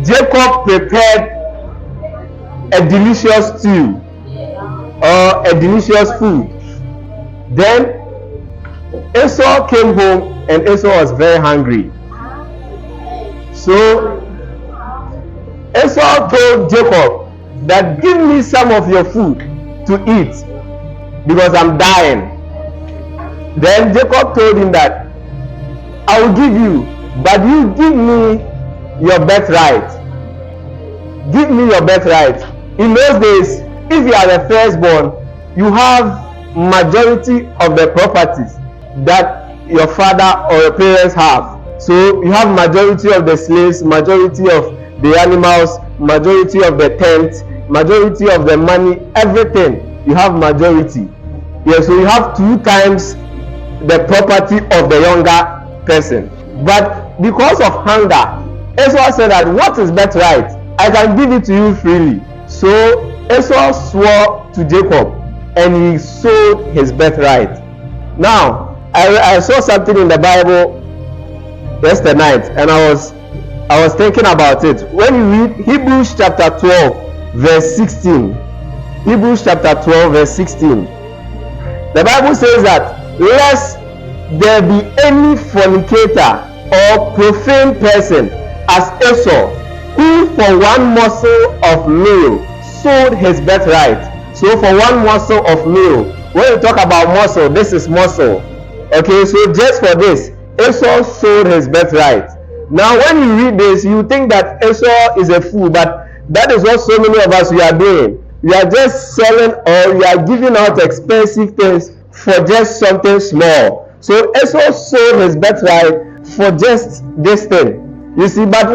Jacob prepared a delicious stew or a delicious food. Then Esau came home and Esau was very hungry. So Esau told Jacob that give me some of your food to eat because I'm dying. Then Jacob told him that I will give you, but you give me your birthright. Give me your birthright. In those days, if you are the firstborn, you have majority of the properties that your father or your parents have. So you have majority of the slaves, majority of the animals, majority of the tent, majority of the money, everything. You have majority. Yes, so you have 2 times the property of the younger person. But because of hunger, Esau said that what is birthright? I can give it to you freely. So Esau swore to Jacob and he sold his birthright. Now, I saw something in the Bible yesterday night and I was thinking about it. When you read Hebrews chapter 12 verse 16, Hebrews chapter 12 verse 16, the Bible says that lest there be any fornicator or profane person as Esau, who for one morsel of meal sold his birthright. So for one morsel of meal, when you talk about morsel, this is morsel. Okay, so just for this, Esau sold his birthright. Now when you read this, you think that Esau is a fool, but that is what so many of us we are doing. We are just selling or we are giving out expensive things for just something small. So Esau sold his birthright for just this thing. You see, but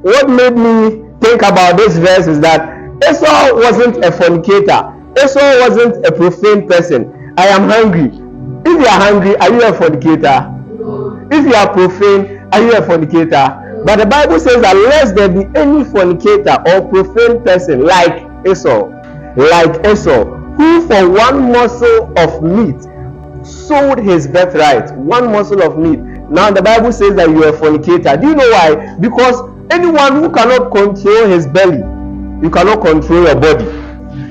what made me think about this verse is that Esau wasn't a fornicator. Esau wasn't a profane person. I am hungry. If you are hungry, are you a fornicator? If you are profane, are you a fornicator? But the Bible says that lest there be any fornicator or profane person like Esau, who for one morsel of meat sold his birthright. One morsel of meat. Now the Bible says that you are a fornicator. Do you know why? Because anyone who cannot control his belly, you cannot control your body.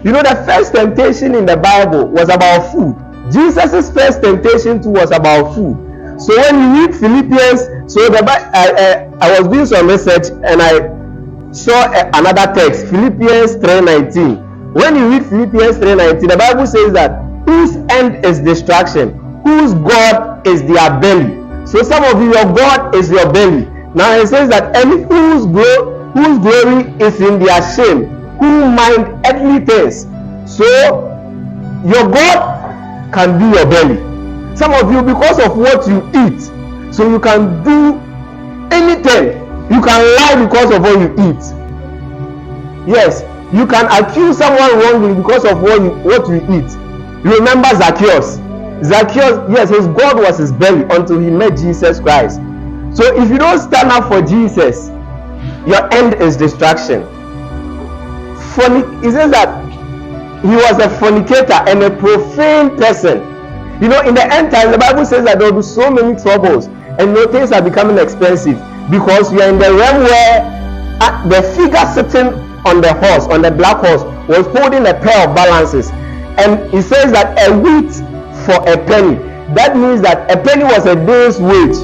You know, the first temptation in the Bible was about food. Jesus' first temptation too was about food. So when you read Philippians, so I was doing some research and I saw another text, Philippians 3:19. When you read Philippians 3:19, the Bible says that whose end is destruction, whose God is their belly. So some of you, your God is your belly. Now it says that and whose glory is in their shame, who mind earthly things. So your God can be your belly. Some of you, because of what you eat, so you can do anything. You can lie because of what you eat. Yes, you can accuse someone wrongly because of what you eat. You remember Zacchaeus? Zacchaeus, yes, his God was his belly until he met Jesus Christ. So if you don't stand up for Jesus, your end is destruction. It says that he was a fornicator and a profane person. You know, in the end time, the Bible says that there will be so many troubles and things are becoming expensive because we are in the realm where the figure sitting on the horse, on the black horse, was holding a pair of balances. And it says that a wheat for a penny. That means that a penny was a day's wage.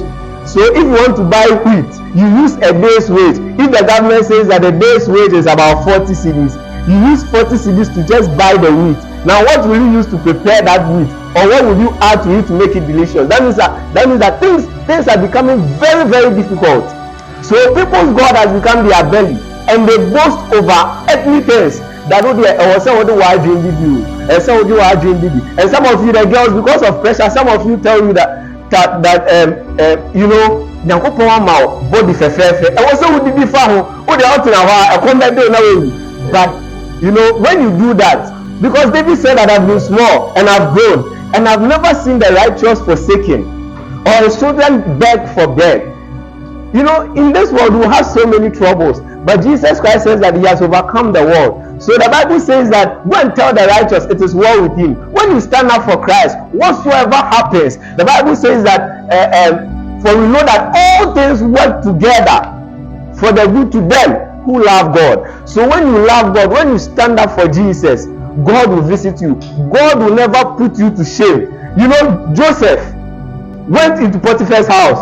So if you want to buy wheat, you use a day's wage. If the government says that the day's wage is about 40 cedis, you use 40 cedis to just buy the wheat. Now what will you use to prepare that wheat? Or what will you add to it to make it delicious? That means that things are becoming very, very difficult. So people's God has become their belly and they boast over earthly things. That would be and some of you, the girls, because of pressure, some of you tell you that you know, body but you know, when you do that, because David said that I've been small and I've grown and I've never seen the righteous forsaken or his children beg for bread. You know, in this world we have so many troubles, but Jesus Christ says that he has overcome the world. So the Bible says that go and tell the righteous it is well with him. When you stand up for Christ, whatsoever happens, the Bible says that for we know that all things work together for the good to them who love God. So when you love God, when you stand up for Jesus, God will visit you. God will never put you to shame. You know, Joseph went into Potiphar's house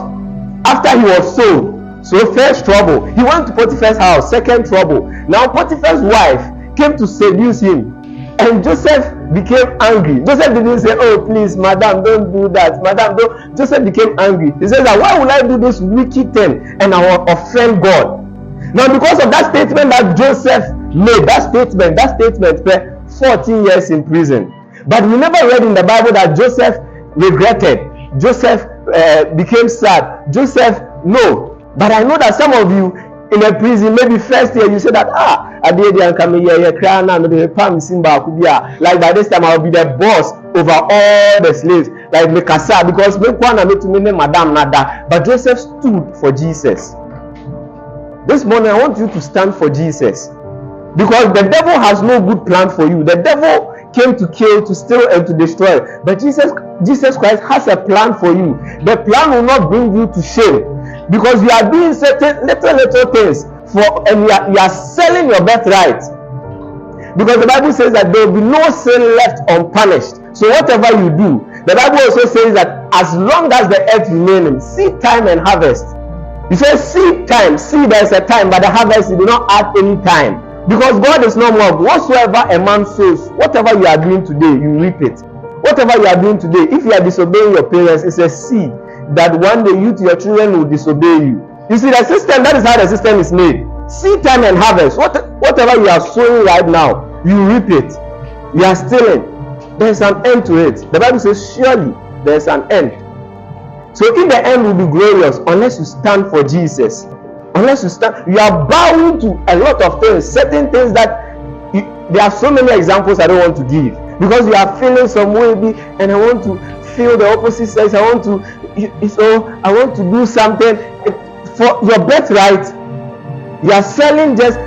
after he was sold. So first trouble, he went to Potiphar's house. Second trouble, now Potiphar's wife came to seduce him, and Joseph became angry. Joseph didn't say, oh please madam, don't do that, madam, don't. Joseph became angry. He says that, why will I do this wicked thing and I will offend God? Now because of that statement that Joseph made, that statement 14 years in prison. But we never read in the Bible that Joseph regretted, Joseph became sad, Joseph, no. But I know that some of you in a prison, maybe first year you say that, I did like by this time I'll be the boss over all the slaves, like Mekasa, because madam nada. But Joseph stood for Jesus. This morning I want you to stand for Jesus, because the devil has no good plan for you. The devil came to kill, to steal, and to destroy. But Jesus Christ has a plan for you. The plan will not bring you to shame, because you are doing certain little things and you are selling your birthright. Because the Bible says that there will be no sin left unpunished. So whatever you do, the Bible also says that as long as the earth remains, seed time and harvest. You say seed time, see there is a time, but the harvest you do not add any time. Because God is not mocked. Whatsoever a man sows, whatever you are doing today, you reap it. Whatever you are doing today, if you are disobeying your parents, it's a seed that one day you to your children will disobey you. You see the system, that is how the system is made. Seed time and harvest. Whatever you are sowing right now, you reap it. You are stealing. There is an end to it. The Bible says surely there is an end. So if the end will be glorious, unless you stand for Jesus, unless you stand, you are bound to a lot of things, certain things that there are so many examples I don't want to give, because you are feeling some way, and I want to feel the opposite sex. I want to do something for your birthright. You are selling just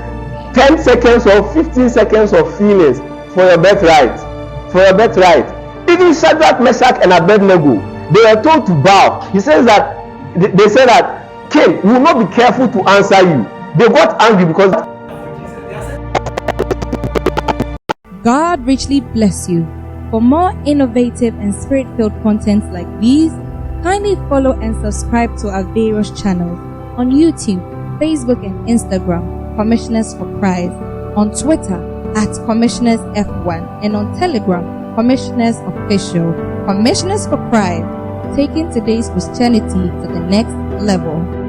10 seconds or 15 seconds of feelings for your birthright. For your birthright. Even Shadrach, Meshach, and Abednego, they were told to bow. He says that they said that King, you will not be careful to answer you. They got angry because God richly bless you. For more innovative and spirit-filled contents like these, kindly follow and subscribe to our various channels on YouTube, Facebook and Instagram, Commissioners for Christ, on Twitter at Commissioners F1, and on Telegram, Commissioners Official. Commissioners for Christ, taking today's Christianity to the next level.